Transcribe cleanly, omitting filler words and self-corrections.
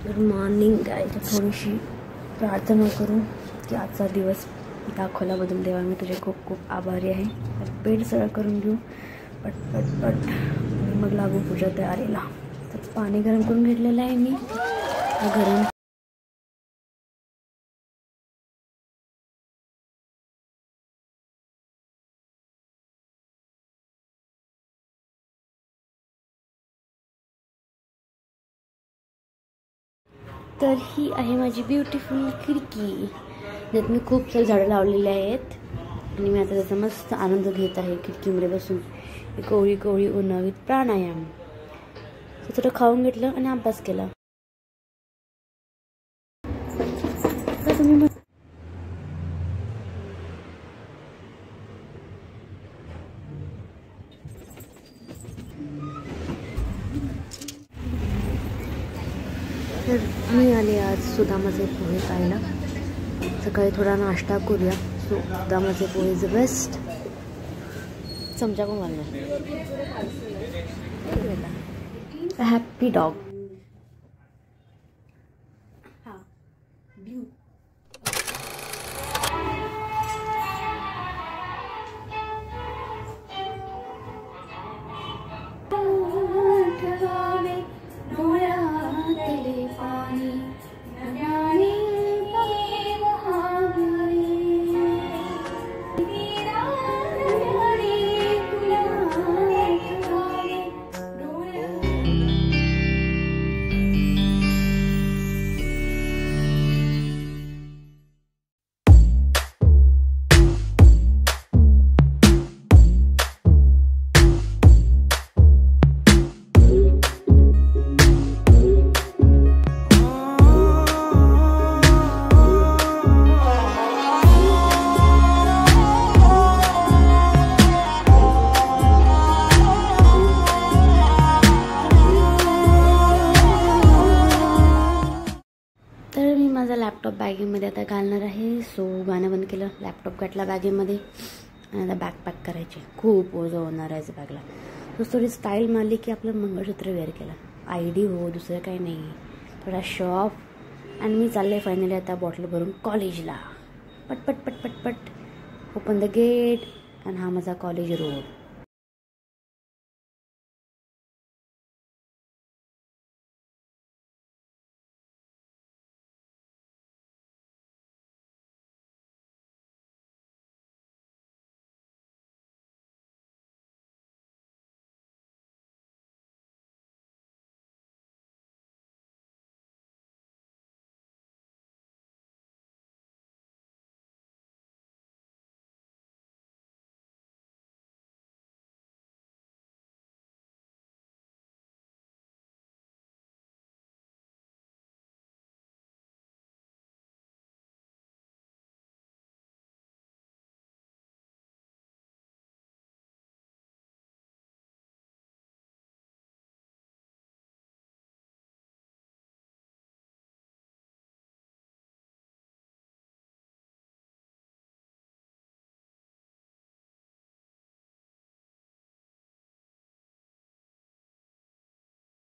Good morning guys. थोडीशी प्रार्थना करू की आजचा दिवस दाखवल्याबद्दल देवा मी तुझे खूप खूप आभारी आहे. बेड सगळं करून घेऊ पट पट पट आणि मग लागू पूजा तयारीला. तर पाणी गरम करून घेतलेलं आहे मी. गरम तर ही आहे माझी ब्युटिफुल खिडकी, ज्यात मी खूप सारे झाडं लावलेली आहेत आणि मी आता त्याचा मस्त आनंद घेत आहे खिडकीमध्ये बसून. कोवळी कोवळी उन्हाळीत प्राणायाम. थोडं खाऊन घेतलं आणि अभ्यास केला. तर तुम्ही तर मी आले आज सुदामाचे पोहे खायला. सकाळी थोडा नाश्ता करूया. सुदामाचे पोहे इज बेस्ट. चमचा पण घालणार. Happy dog. हा ब्लू. तर मी माझा लॅपटॉप बॅगेमध्ये आता घालणार आहे. सो गाणं बंद केलं, लॅपटॉप घातला बॅगेमध्ये आणि आता बॅग पॅक करायची. खूप ओझं होणार आहे बॅगला. सो थोडी स्टाईल मारली की आपलं मंगळसूत्र वेअर केलं. आयडी हो, दुसरं काही नाही. थोडा शॉप आणि मी चालले फायनली आता बॉटल भरून कॉलेजला. पट पट पट पट पट. ओपन द गेट आणि हा माझा कॉलेज रोड.